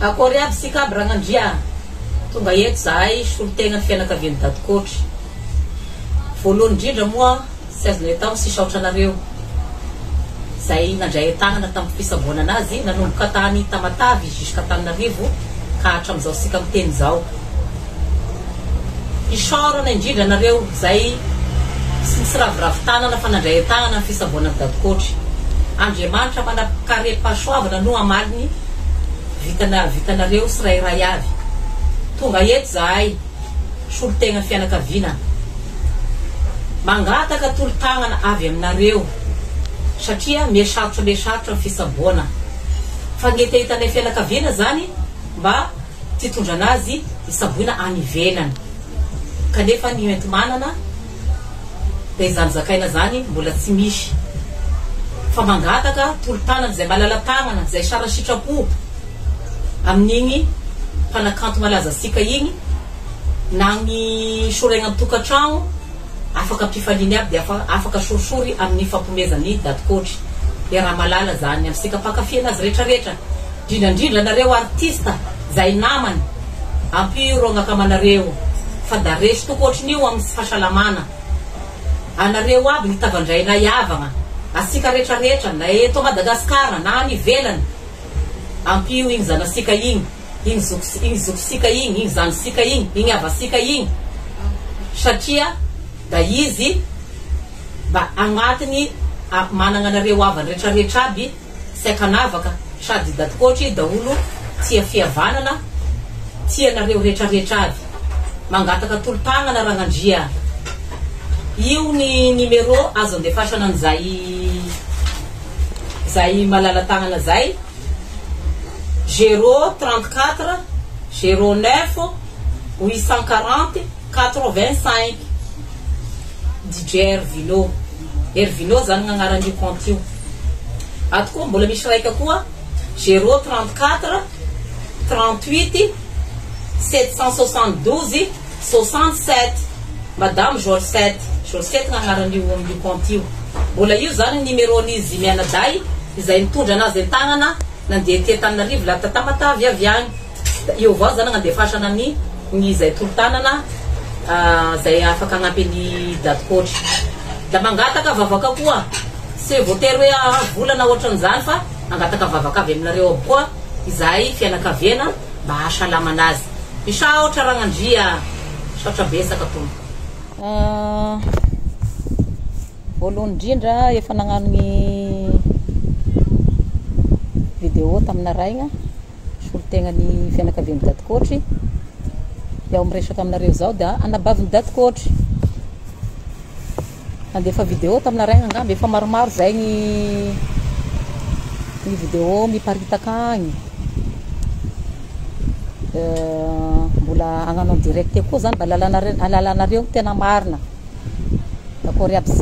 Akory aby sika aby ragnandria tonga eto zahay solotegna ny fianakavian'ny dadikotry. Voalohany indrindra moa sy azonay tao sy saotra anareo zay nandray tagnana tamin'ny fisaboana anazy nanomboka tany Tamatavy juska Antananarivo ka hatram'izao sika miteny zao. Isaorana indrindra anareo zay sy nisy raviravitanana fa nandray tagnana ny fisaboana ny dadikotry. Andriamanitra manapakarepasoavana no amaliny vitanareo sy rairay avy. Tonga eto zahay solotegna fianakaviana mangataka tolo-tagnana avy aminareo satria misarotra le sarotra ny fisaboana. Fagnetahitana fianakaviana zany mba titondra anazy isaboina any ivelany kanefa ny entimanana dia izany zakaina zany mbola tsy misy. Fa mangataka tolo-tagnana zay malala tagnana zay sara sitrapo amin'igny mpanakanto malaza sika igny na ny soregna amin'ny tokantrano afaka mpifaliany aby dia afaka sorisory amin'ny fampomezan'ny dadikotry. Dia raha malala zany amin'ny sika mpakafy azy rehetrarehetra indrindrandrindra nareo artista zay namany ampirognaka amanareo fa da resy tokoatrin'io amin'ny fahasalamana. Anareo aby nitavandrainay avagna asika rehetrarehetra na eto Madagasikara na any ivelany ampio igny zanasika igny igny zokosika igny igny zanosika igny igny avasika igny satria da izy mba agnatiny manana anareo avany rehetrarehetra aby sy akanavaka sady dadikotry da olo tia fihavanana tia anareo rehetrarehetra avy. Mangataka tolo-tagnana ragnandria. Io ny numéro azo andefasana an'izay malala tagnana zay 034 09 840 85 DJ Ervino zany gn'agnaran'io compte io. Ato koa mbola misy raika koa 034 38 772 67 Madame Jolsette gn'agnaran'io amin'io compte io. Mbola io zany numéron'izy mianaday izay mitondra anazy an-tagnana nandeha ty Antananarivo la Tamatavy avy agny. Io avao zany gn'andefasana ny izay tolo-tanana zay afaka agnapin'ny dadikotry. Da mangataka vavaka koa sy voatery hoe volana ohatran'izany fa angataka vavaka avy aminareo aby koa izay fianakaviana mba hasalama anazy. Misaotra ragnandria, saotra besaka tompo. Voalohany indrindra efa nagnano ny vidéo taminaraigna solotegna ny fianakavian'ny dadikotry. Iaho miresaka aminareo zao da anabaviny dadikotry. Andefa vidéo taminaraigna angamba efa maromaro zay ny vidéo miparitaka agny. Mbola agnano en direct koa zany mba alalanareo tena marina.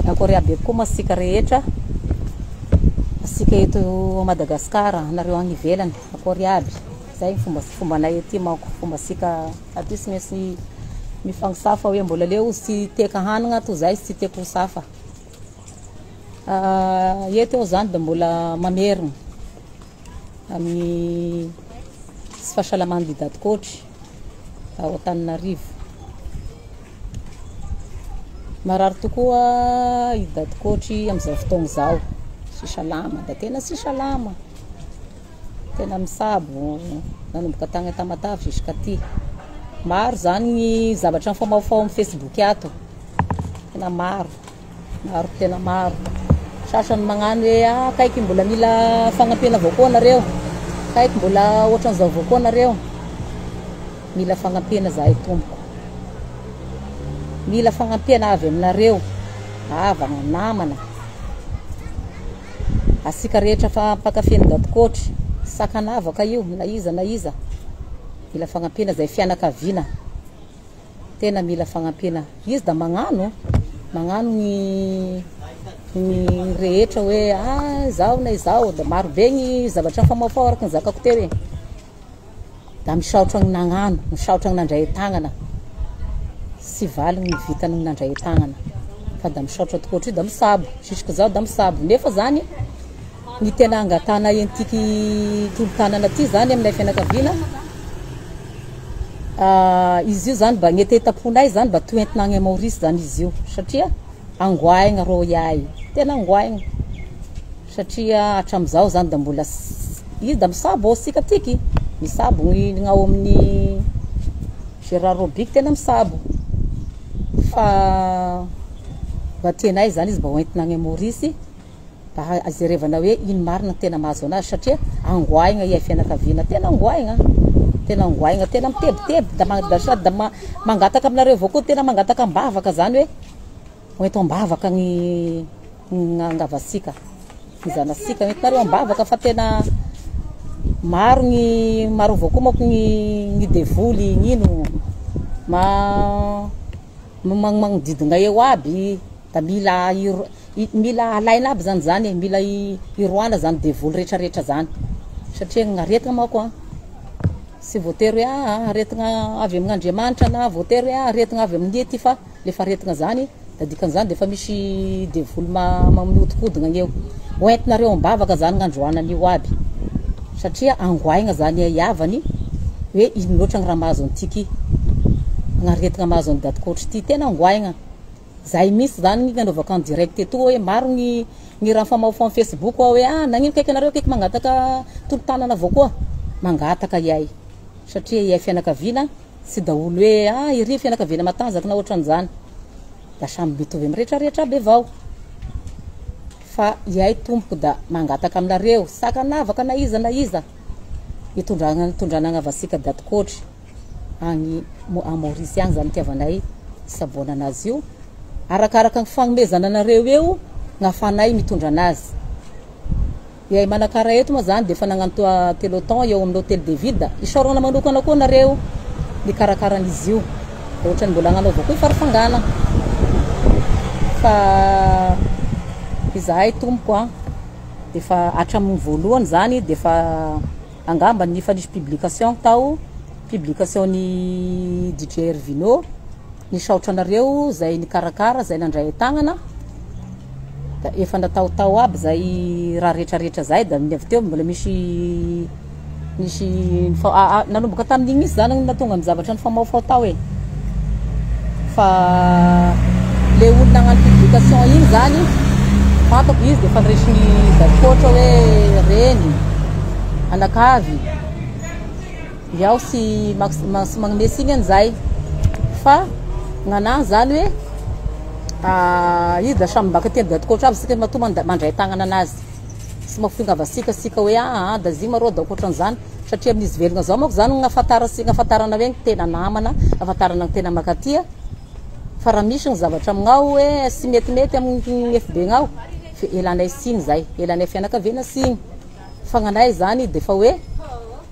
Akory aby koa masika rehetra asika eto Madagasikara anareo agny ivelany akory aby zay fombanay ety manko fomba sika aty sy maintsy mifagnosafa hoe mbola leo sy teka hanagna to zay sy teko safa. Eto eo zany da mbola mamerina amin'ny sy fahasalaman'ny dadikotry ao Antananarivo. Marary tokoa i dadikotry amin'izao fotoagna zao sy salama da tena sy salama tena misabo nanomboka tagny Tamatavy juska ty. Maro zany ny zavatra mifaomafao amin'ny Facebook ato tena maro tena maro. Sasany magnano hoe kaiky mbola mila fagnampiana avao koa nareo, kaiky mbola ohatran'izao avao koa nareo. Mila fagnampiana zahay tompoko, mila fagnampiana avy aminareo havagna namana asika rehetra fa mpakafeny dadikotry sakanavaka io na iza mila fagnampiana zay fianakaviana tena mila fagnampiana. Izy da magnano ny rehetra hoe zao na izao da maro be ny zavatra famafao araka ny zakako tery da misaotra ny nagnano, misaotra ny nandray tagnana sy valigny ny vitany ny nandray tagnana fa da misaotra tokoatry da misabo juska zao da misabo nefa zany ny tena angatana entiky tolo-tanana ty zany aminay fianakaviana izy io zany mba gn'etetaponay zany mba toentina agny Maurice zany izy io satria angoaigna rô iay tena angoaigna satria hatramizao zany da mbola izy da misabo sika tiky misabo gnao amin'ny Gérard Robic tena misabo fa mba tianay zany izy mba hoentina agny Maurice mba azerevana hoe ino marina tena mahazo anazy satria angoaigna iay fianakaviana tena angoaigna tena mitebiteby da sady da mangataka aminareo avao koa tena mangataka ambavaka zany hoe hoento ambavaka gny angavasika izanasika hoentinareo ambavaka fa tena maro avao koa mako gny devoly gn'ino magnodidina eo aby da mila alaina aby zany mila iroana zany devoly rehetrarehetra zany satria gnaretina mako sy voatery hoe aretina avy amin'Andriamanitra na voatery hoe aretina avy amin'ny ty fa lefa aretina zany da dikan'izany de fa misy devoly mamihodikodina gn'eo hoentinareo ambavaka zany gn'androanan'io aby satria angoaigna zany iavany hoe ino loatra gny raha mahazo antiky gnaretina mahazo any daty ty tena angoaigna zay misy zany gnanaovaka en direct eto hoe maro gny raha famafo amin'ny Facebook hoe nagnino kaiky anareo kaiky mangataka tolo-tanana avao koa mangataka iay satria iay fianakaviana sy da olo hoe iry fianakaviana matanjaky na ohatran'izany da samy mitovy amin'ny rehetrarehetra aby avao fa iay tompoko da mangataka aminareo sakanavaka na iza itondrana avasika daty coach agny Maurice agny zany tiavanay saboana anazy io arakaraka ny fagnomezana anareo eo gnafanay mitondra anazy iay manakara eto ma zany de fa nagnano peloton eo amin'ny hôtel de ville isorona manokana koa nareo mikarakaran'izy io da ohatrany mbola agnano avao koa ifarafangana fa izahay tompoko de fa hatramin'ny voalohany zany de fa angamba ny fa nisy publication tao publication ny DJ Ervino nisaotra anareo zay nikarakara zay nandray tagnana da efa nataotao aby zay raha rehetrarehetra zay da avy teo mbola misy nanomboka tamin'igny misy zany natonga amin'ny zavatra ny famaofao tao fa le olo nagnano publication igny zany fantako izy de fa niresiny dakotra hoe reny anakavy iaho sy magnomesy igny an'izay fa gn'anahy zany hoe izy da samy mbaka teny dakotra aby sika mato mandray tagnana anazy sy mafingavasika sika hoe da zy marô da ohatran'izany satria amin'izy velogna zao mako zany gnafatarana hoe tena namana afatarana ny tena makatia fa raha misy ny zavatra amignao hoe sy metimety amin'ny FB gnao fe elanay signy zay elanay fianakaviana signy fa gnanay zany de fa hoe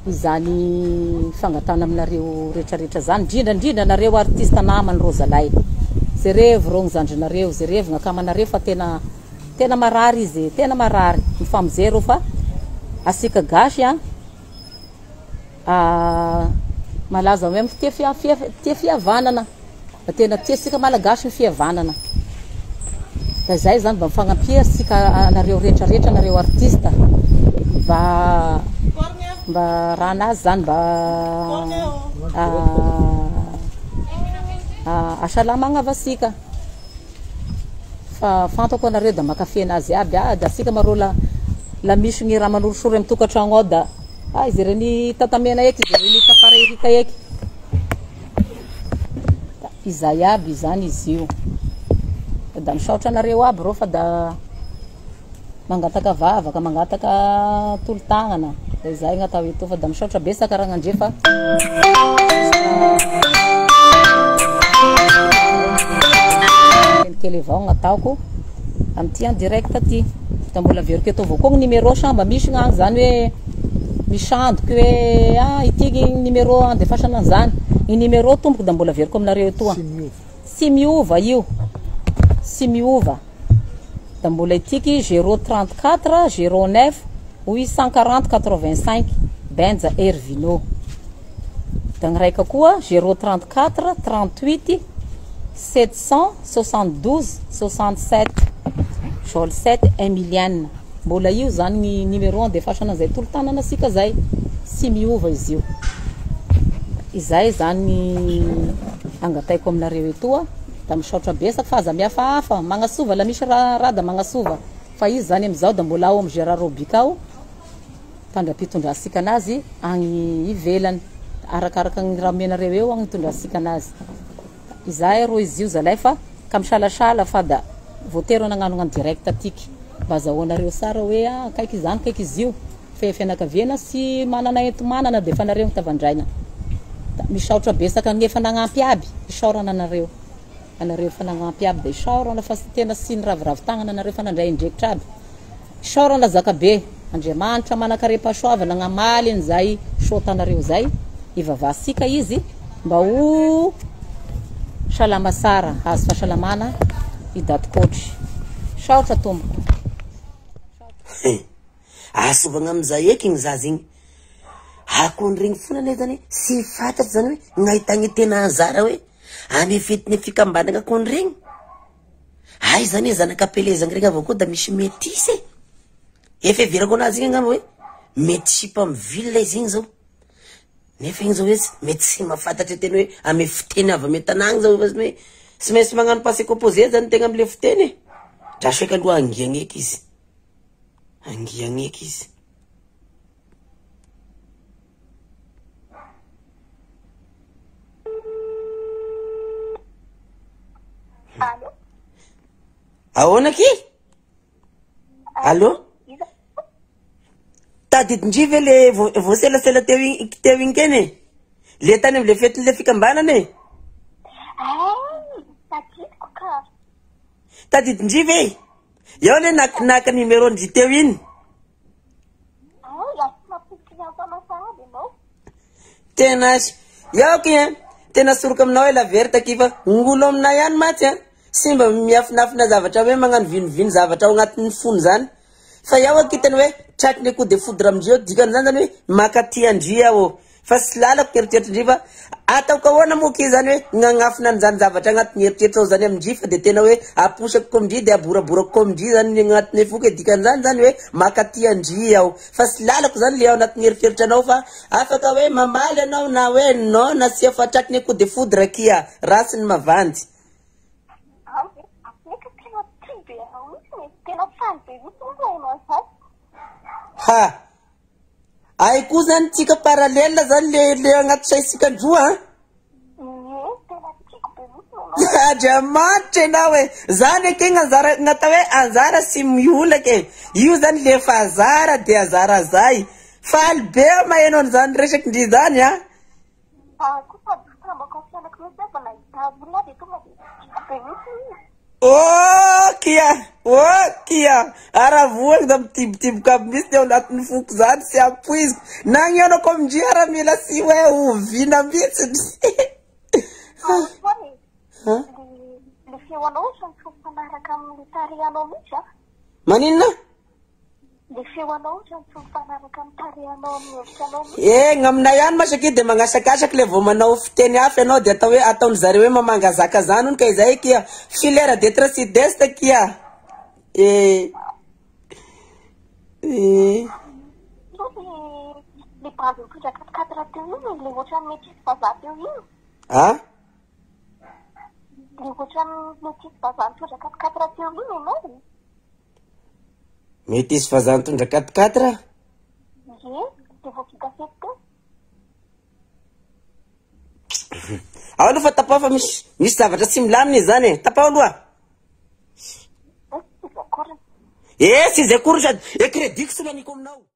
izany fangatana aminareo rehetrarehetra zany indrindra nareo artiste namany Rosalay zerevo rô gn'zandrinareo zerevo gn'akamanareo fa tena marary izy tena marary mifamonjero fa asika gasy malaza hoe tia fihavanana da tena tiasika malagasy ny fihavanana da zay zany mba mifagnampia sika anareo rehetrarehetra nareo artiste mba raha anazy zany mba asalamagna avasika fa fantako anareo da makafy anazy aby da sika marô la misy gny raha manorosory amin'ny tokantragno ao da izy reny tatamena eky izy reny taparerika eky da izay aby zany izy io da misaotra anareo aby rô fa da mangataka vavaka mangataka tolo-tagnana da izay gnatao eto fa da misaotra besaka raha gnandre fa kelikely avao gnataoko amty en direct ty da mbola veriko eto avao koa gny numéro samba misy gnagny zany hoe misandoko hoe itiky numéro andefasana an'izany ny numéro tompoko da mbola veriko aminareo etoa sy miova io sy miova da mbola itiky 034 09 840 85 Benja Ervino da ngraika koa 034 38 772 67 Jol 7 Emilienne mbola io zany ny numéro 1 defasana zay tolo-tanana asika zay sy miova izy io. Izay zany angataiko aminareo etoa da misaotra besaka fa aza miafahafa magnasova la misy raha da magnasova fa izy zany amizao da mbola ao amy Gérard Robika tandrapitondrasika anazy agny ivelany arakaraka ny raha menareo eo agny tondrasika anazy. Izay ro izy io zalay fa ka misalasala fa da voatero nagnano en direct atiky mba azahoanareo sara hoe kaiky izany kaiky izy io fa fianakaviana sy manana ento manana de fa nareo mitavandraina. Da misaotra besaka ny efa nagnampy aby isaorana anareo efa nagnampy aby da isaorana fa tena sy ny raviravy tagnana anareo fa nandray indraikitra aby. Isaorana zakabe Andriamanitra manakare-pahasoavana nagamaly an'izay sotanareo zay ivavasika izy mba ho salama sara azo fahasalamana idaty coach. Saotra tombo asovagna amizay eky igny zaza igny akon'iregny fona ane zany sy fantatry zany hoe gnahitagny tena anzara hoe ane fetiny fikambanagna akon'iregny. Ay zany zanakapelezagny regny avao koa da misy métis efa everako anazy igny angamba hoe mety sipa amy ville izy igny zao nefa igny zao hoe mety sy mahafantatry tena hoe ame fiteny avy ame tanagny zao fa sy maintsy magnano passé composé zany tegna amile fiteny draso eka aloha angiagneky izy angiagneky izy. Allô? Ahoana ky? Allô? Tadidindrive le voaselasela teo igny keny le tany amle fetiny le fikambanany Tadidiko ka. tadidindrive eo le naka numéro ndry teo iny tena eo ky tena soroka aminao hoe la verte kifa ngolo aminay ihany maty sy mba miafinafina zavatra hoe magnano vinovino zavatra ao agnatin'ny fony zany fa iaho akitany hoe tratry coup de foudre amindreo dikan'izany zany hoe makaty andry aho fa sy lalako eritreritry fa ataoko ahoana moky zany hoe gn'agnafina an'izany zavatra agnatin'ny eritreritry ao zany amindry fa de tena hoe aposako komindry de aboraborako komindry zany agnatin'ny foky dikan'izany zany hoe makaty andry aho fa sy lalako zany le ao agnatin'ny eritreritry anao fa afaka hoe mamaly anao na hoe non na sy fa tratry coup de foudre kia rasiny mavandy. Ha! Ay koa zany tsika paralèle zany le agnaty saisika androa Andriamanitra enao hoe zany ake anjara natao hoe anjara sy miolaka io zany le fa azara de azara zay faly be maheno an'izany resaky ndry zany kia aravoaka da mitibitiboka aby misy teo anatin'ny foko zany sy apoiziko nagnenako amindry aramila sy hoe ovina mihitsiny. Maninona? Gn'aminay ihany masaky de magnasakasaky le vao manao fiteny hafa ianao de atao hoe ataony zareo hoe mamangazaka zany hono ka izay kia filera d'etre sud-est kia métis vazaha tondra 4-4 ao aloha fa tapao fa misy zavatra tsy milamina zany tapao aloha sy zay kory sady e crédit sy maniko aminao.